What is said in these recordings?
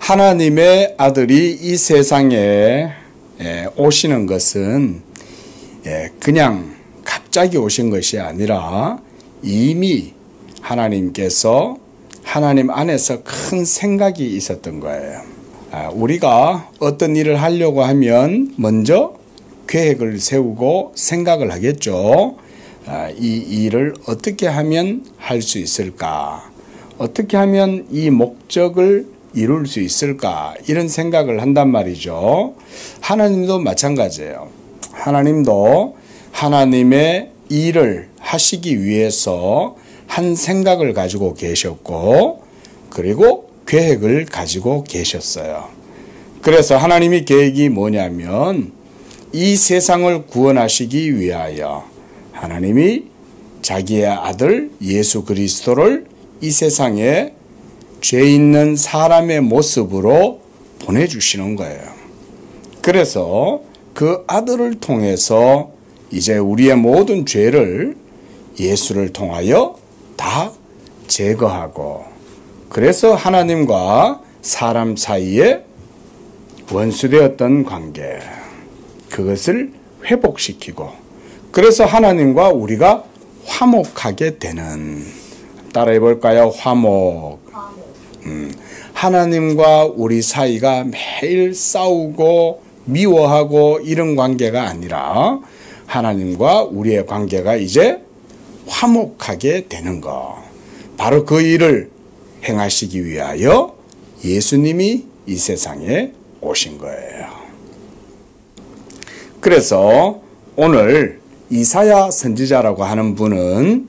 하나님의 아들이 이 세상에 오시는 것은 그냥 갑자기 오신 것이 아니라 이미 하나님께서 하나님 안에서 큰 생각이 있었던 거예요. 우리가 어떤 일을 하려고 하면 먼저 계획을 세우고 생각을 하겠죠. 이 일을 어떻게 하면 할 수 있을까? 어떻게 하면 이 목적을 이룰 수 있을까? 이런 생각을 한단 말이죠. 하나님도 마찬가지예요. 하나님도 하나님의 일을 하시기 위해서 한 생각을 가지고 계셨고, 그리고 계획을 가지고 계셨어요. 그래서 하나님의 계획이 뭐냐면 이 세상을 구원하시기 위하여 하나님이 자기의 아들 예수 그리스도를 이 세상에 죄 있는 사람의 모습으로 보내주시는 거예요. 그래서 그 아들을 통해서 이제 우리의 모든 죄를 예수를 통하여 다 제거하고, 그래서 하나님과 사람 사이에 원수되었던 관계, 그것을 회복시키고, 그래서 하나님과 우리가 화목하게 되는, 따라해 볼까요? 화목. 하나님과 우리 사이가 매일 싸우고 미워하고 이런 관계가 아니라 하나님과 우리의 관계가 이제 화목하게 되는 것. 바로 그 일을 행하시기 위하여 예수님이 이 세상에 오신 거예요. 그래서 오늘 이사야 선지자라고 하는 분은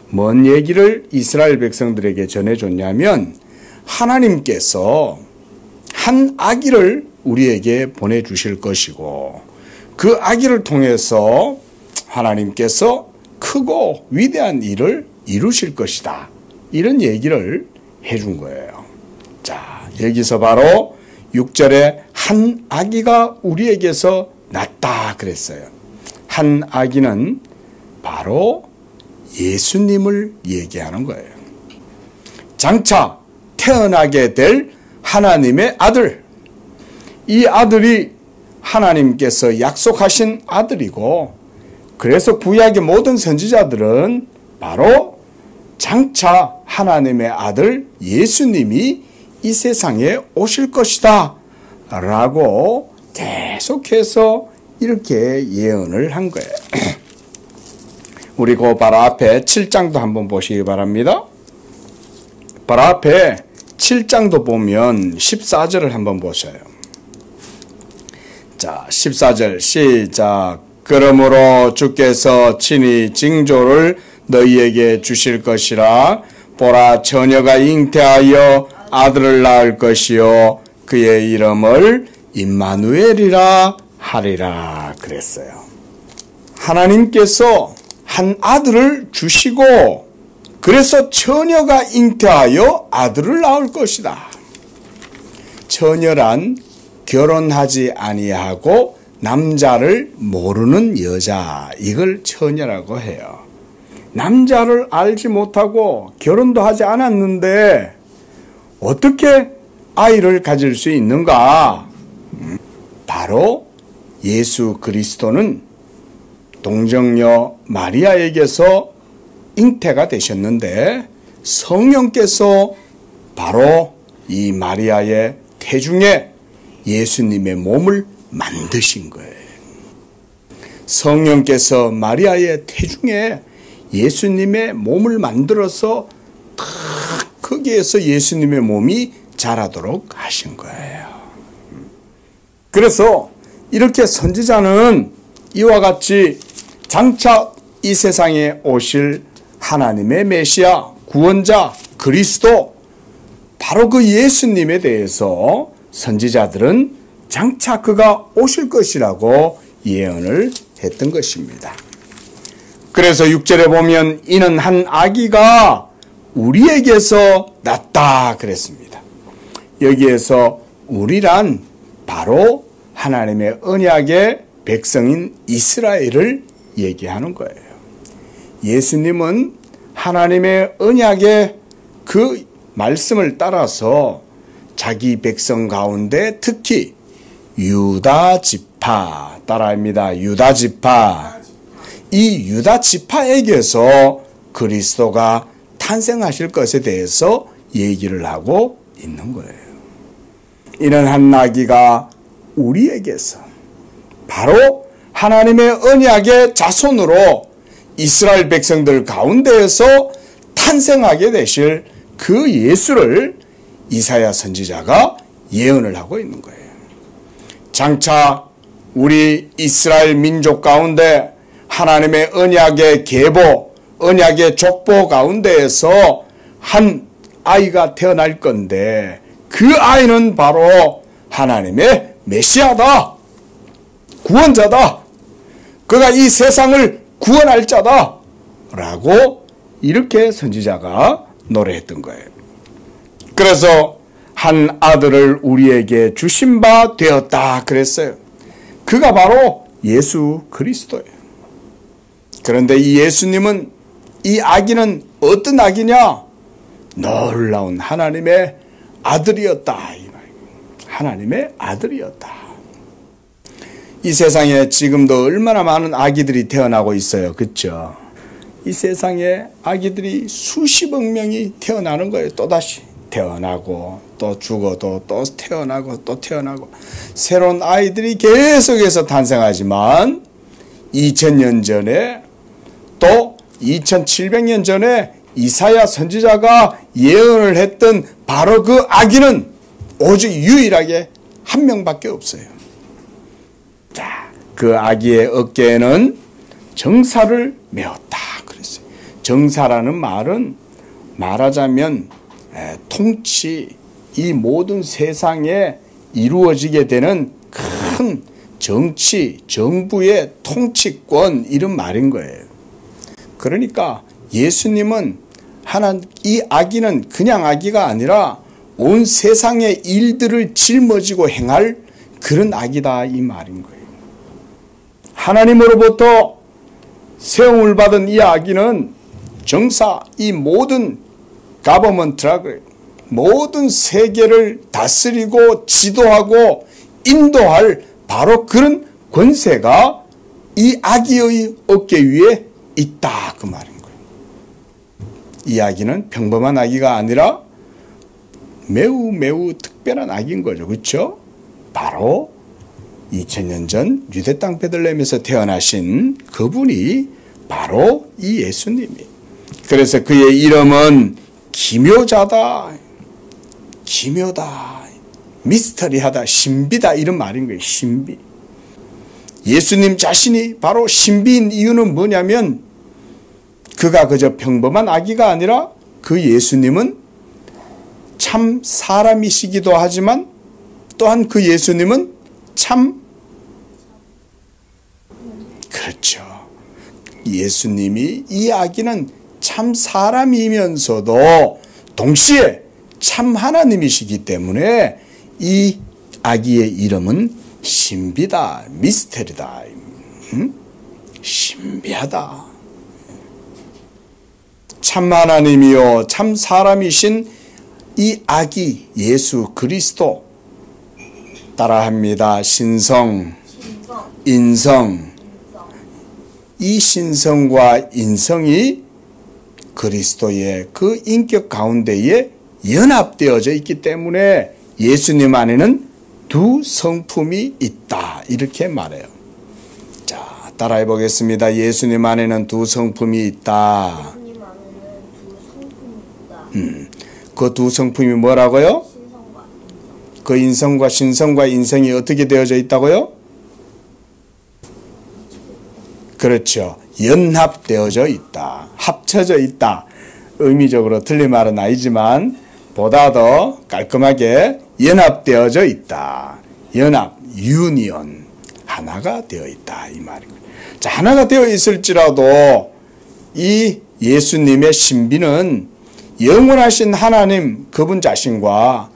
뭔 얘기를 이스라엘 백성들에게 전해줬냐면 하나님께서 한 아기를 우리에게 보내주실 것이고 그 아기를 통해서 하나님께서 크고 위대한 일을 이루실 것이다. 이런 얘기를 해준 거예요. 자, 여기서 바로 6절에 한 아기가 우리에게서 났다 그랬어요. 한 아기는 바로 예수님을 얘기하는 거예요. 장차 태어나게 될 하나님의 아들. 이 아들이 하나님께서 약속하신 아들이고, 그래서 구약의 모든 선지자들은 바로 장차 하나님의 아들 예수님이 이 세상에 오실 것이다 라고 계속해서 이렇게 예언을 한 거예요. 우리 그 바로 앞에 7장도 한번 보시기 바랍니다. 바로 앞에 7장도 보면 14절을 한번 보셔요. 자, 14절 시작. 그러므로 주께서 친히 징조를 너희에게 주실 것이라. 보라, 처녀가 잉태하여 아들을 낳을 것이요 그의 이름을 임마누엘이라 하리라 그랬어요. 하나님께서 한 아들을 주시고, 그래서 처녀가 잉태하여 아들을 낳을 것이다. 처녀란 결혼하지 아니하고 남자를 모르는 여자, 이걸 처녀라고 해요. 남자를 알지 못하고 결혼도 하지 않았는데 어떻게 아이를 가질 수 있는가? 바로 예수 그리스도는 동정녀 마리아에게서 잉태가 되셨는데 성령께서 바로 이 마리아의 태중에 예수님의 몸을 만드신 거예요. 성령께서 마리아의 태중에 예수님의 몸을 만들어서 딱 거기에서 예수님의 몸이 자라도록 하신 거예요. 그래서 이렇게 선지자는 이와 같이 장차 이 세상에 오실 하나님의 메시아, 구원자, 그리스도, 바로 그 예수님에 대해서 선지자들은 장차 그가 오실 것이라고 예언을 했던 것입니다. 그래서 6절에 보면 이는 한 아기가 우리에게서 났다 그랬습니다. 여기에서 우리란 바로 하나님의 언약의 백성인 이스라엘을 얘기하는 거예요. 예수님은 하나님의 언약의 그 말씀을 따라서 자기 백성 가운데 특히 유다 지파, 따라합니다. 유다 지파. 이 유다 지파에게서 그리스도가 탄생하실 것에 대해서 얘기를 하고 있는 거예요. 이런 한 나귀가 우리에게서 바로 하나님의 언약의 자손으로 이스라엘 백성들 가운데에서 탄생하게 되실 그 예수를 이사야 선지자가 예언을 하고 있는 거예요. 장차 우리 이스라엘 민족 가운데 하나님의 언약의 계보, 언약의 족보 가운데에서 한 아이가 태어날 건데 그 아이는 바로 하나님의 메시아다. 구원자다. 그가 이 세상을 구원할 자다. 라고 이렇게 선지자가 노래했던 거예요. 그래서 한 아들을 우리에게 주신 바 되었다 그랬어요. 그가 바로 예수 그리스도예요. 그런데 이 예수님은, 이 아기는 어떤 아기냐? 놀라운 하나님의 아들이었다. 이 말이에요. 하나님의 아들이었다. 이 세상에 지금도 얼마나 많은 아기들이 태어나고 있어요. 그렇죠? 이 세상에 아기들이 수십억 명이 태어나는 거예요. 또다시 태어나고 또 죽어도 또 태어나고 또 태어나고 새로운 아이들이 계속해서 탄생하지만 2000년 전에 또 2700년 전에 이사야 선지자가 예언을 했던 바로 그 아기는 오직 유일하게 한 명밖에 없어요. 자, 그 아기의 어깨에는 정사를 메었다 그랬어요. 정사라는 말은 말하자면 통치, 이 모든 세상에 이루어지게 되는 큰 정치, 정부의 통치권, 이런 말인 거예요. 그러니까 예수님은 이 아기는 그냥 아기가 아니라 온 세상의 일들을 짊어지고 행할 그런 아기다 이 말인 거예요. 하나님으로부터 세움을 받은 이 아기는 정사, 이 모든 가버먼트라 그래요. 모든 세계를 다스리고 지도하고 인도할 바로 그런 권세가 이 아기의 어깨 위에 있다 그 말인 거예요. 이 아기는 평범한 아기가 아니라 매우 매우 특별한 아기인 거죠. 그렇죠? 바로 2000년 전 유대 땅 베들레헴에서 태어나신 그분이 바로 이 예수님이. 그래서 그의 이름은 기묘자다, 기묘다, 미스터리하다, 신비다 이런 말인 거예요. 신비. 예수님 자신이 바로 신비인 이유는 뭐냐면 그가 그저 평범한 아기가 아니라 그 예수님은 참 사람이시기도 하지만 또한 그 예수님은 참, 그렇죠. 예수님이, 이 아기는 참 사람이면서도 동시에 참 하나님이시기 때문에 이 아기의 이름은 신비다, 미스테리다, 신비하다. 참 하나님이요 참 사람이신 이 아기 예수 그리스도, 따라합니다. 신성, 인성. 이 신성과 인성이 그리스도의 그 인격 가운데에 연합되어져 있기 때문에 예수님 안에는 두 성품이 있다 이렇게 말해요. 자, 따라해 보겠습니다. 예수님 안에는 두 성품이 있다. 예수님 안에는 두 성품이 있다. 그 두 성품이 뭐라고요? 신성과 인성. 그 인성과 신성과 인성이 어떻게 되어져 있다고요? 그렇죠. 연합되어져 있다. 합쳐져 있다. 의미적으로 틀린 말은 아니지만 보다 더 깔끔하게 연합되어져 있다. 연합, 유니온. 하나가 되어 있다. 이 말이고요. 자, 하나가 되어 있을지라도 이 예수님의 신비는 영원하신 하나님 그분 자신과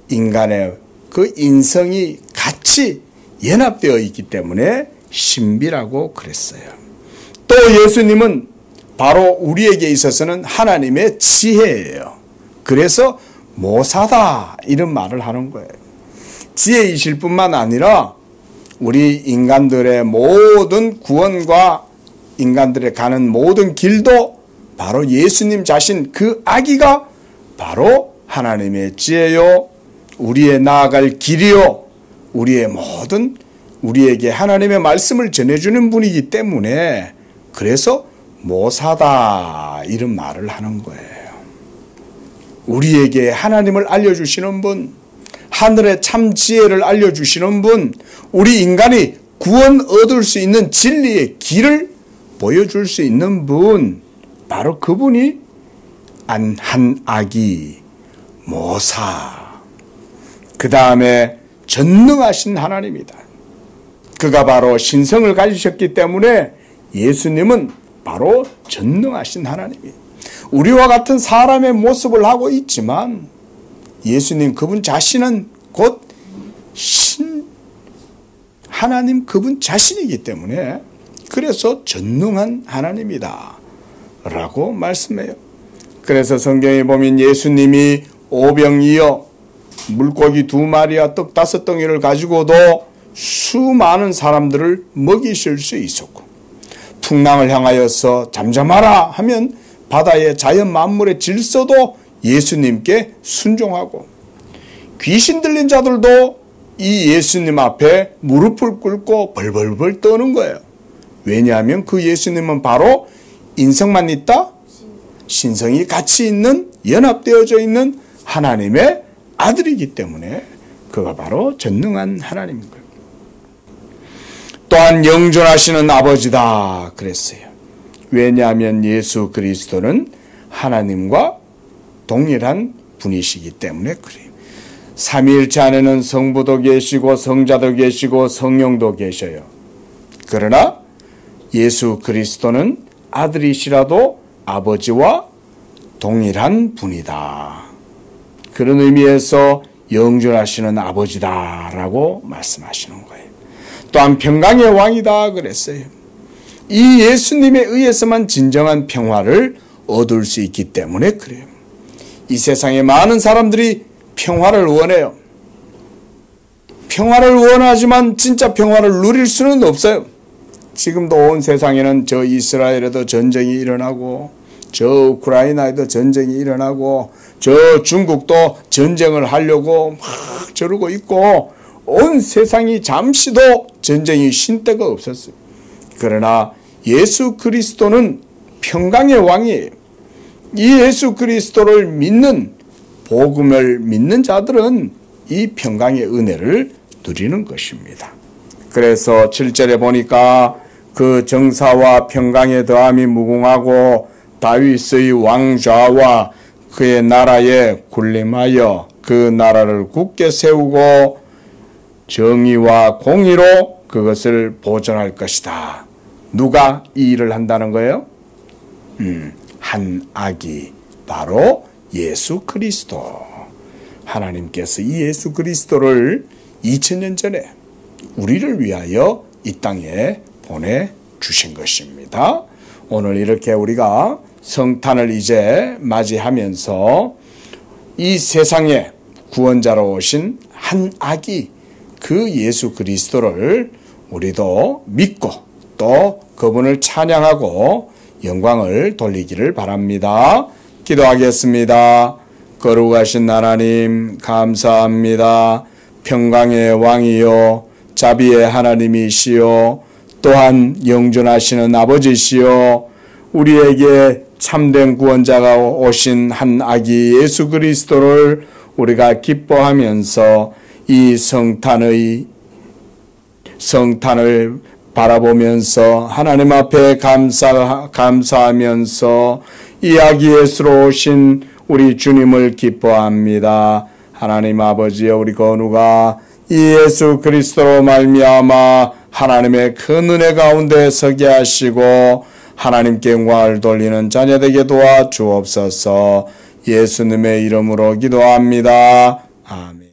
인간의 그 인성이 같이 연합되어 있기 때문에 신비라고 그랬어요. 또 예수님은 바로 우리에게 있어서는 하나님의 지혜예요. 그래서 모사다 이런 말을 하는 거예요. 지혜이실 뿐만 아니라 우리 인간들의 모든 구원과 인간들의 가는 모든 길도 바로 예수님 자신 그 아기가 바로 하나님의 지혜요, 우리의 나아갈 길이요, 우리의 모든 우리에게 하나님의 말씀을 전해주는 분이기 때문에 그래서 모사다 이런 말을 하는 거예요. 우리에게 하나님을 알려주시는 분, 하늘의 참 지혜를 알려주시는 분, 우리 인간이 구원 얻을 수 있는 진리의 길을 보여줄 수 있는 분, 바로 그분이 한 아기 모사, 그 다음에 전능하신 하나님이다. 그가 바로 신성을 가지셨기 때문에 예수님은 바로 전능하신 하나님이에요. 우리와 같은 사람의 모습을 하고 있지만 예수님 그분 자신은 곧 하나님 그분 자신이기 때문에 그래서 전능한 하나님이다 라고 말씀해요. 그래서 성경에 보면 예수님이 오병이어 물고기 2마리와 떡 5덩이를 가지고도 수많은 사람들을 먹이실 수 있었고, 풍랑을 향하여서 잠잠하라 하면 바다의 자연 만물의 질서도 예수님께 순종하고, 귀신 들린 자들도 이 예수님 앞에 무릎을 꿇고 벌벌벌 떠는 거예요. 왜냐하면 그 예수님은 바로 인성만 있다? 신성이 같이 있는, 연합되어져 있는 하나님의 아들이기 때문에 그가 바로 전능한 하나님인 거예요. 또한 영존하시는 아버지다 그랬어요. 왜냐하면 예수 그리스도는 하나님과 동일한 분이시기 때문에 그래요. 삼위일체 안에는 성부도 계시고 성자도 계시고 성령도 계셔요. 그러나 예수 그리스도는 아들이시라도 아버지와 동일한 분이다. 그런 의미에서 영존하시는 아버지다라고 말씀하시는 거예요. 또한 평강의 왕이다 그랬어요. 이 예수님에 의해서만 진정한 평화를 얻을 수 있기 때문에 그래요. 이 세상에 많은 사람들이 평화를 원해요. 평화를 원하지만 진짜 평화를 누릴 수는 없어요. 지금도 온 세상에는 저 이스라엘에도 전쟁이 일어나고, 저 우크라이나에도 전쟁이 일어나고, 저 중국도 전쟁을 하려고 막 저러고 있고, 온 세상이 잠시도 전쟁이 쉰 데가 없었어요. 그러나 예수 그리스도는 평강의 왕이에요. 이 예수 그리스도를 믿는, 복음을 믿는 자들은 이 평강의 은혜를 누리는 것입니다. 그래서 7절에 보니까 그 정사와 평강의 더함이 무궁하고 다윗의 왕좌와 그의 나라에 군림하여 그 나라를 굳게 세우고 정의와 공의로 그것을 보존할 것이다. 누가 이 일을 한다는 거예요? 한 아기, 바로 예수 그리스도. 하나님께서 이 예수 그리스도를 2000년 전에 우리를 위하여 이 땅에 보내주신 것입니다. 오늘 이렇게 우리가 성탄을 이제 맞이하면서 이 세상에 구원자로 오신 한 아기, 그 예수 그리스도를 우리도 믿고 또 그분을 찬양하고 영광을 돌리기를 바랍니다. 기도하겠습니다. 거룩하신 하나님 감사합니다. 평강의 왕이요 자비의 하나님이시요 또한 영존하시는 아버지시요 우리에게 참된 구원자가 오신 한 아기 예수 그리스도를 우리가 기뻐하면서 이 성탄을 바라보면서 하나님 앞에 감사하면서 이 아기 예수로 오신 우리 주님을 기뻐합니다. 하나님 아버지여, 우리 건우가 이 예수 그리스도로 말미암아 하나님의 큰 은혜 가운데 서게 하시고 하나님께 영광을 돌리는 자녀 되게 도와주옵소서. 예수님의 이름으로 기도합니다. 아멘.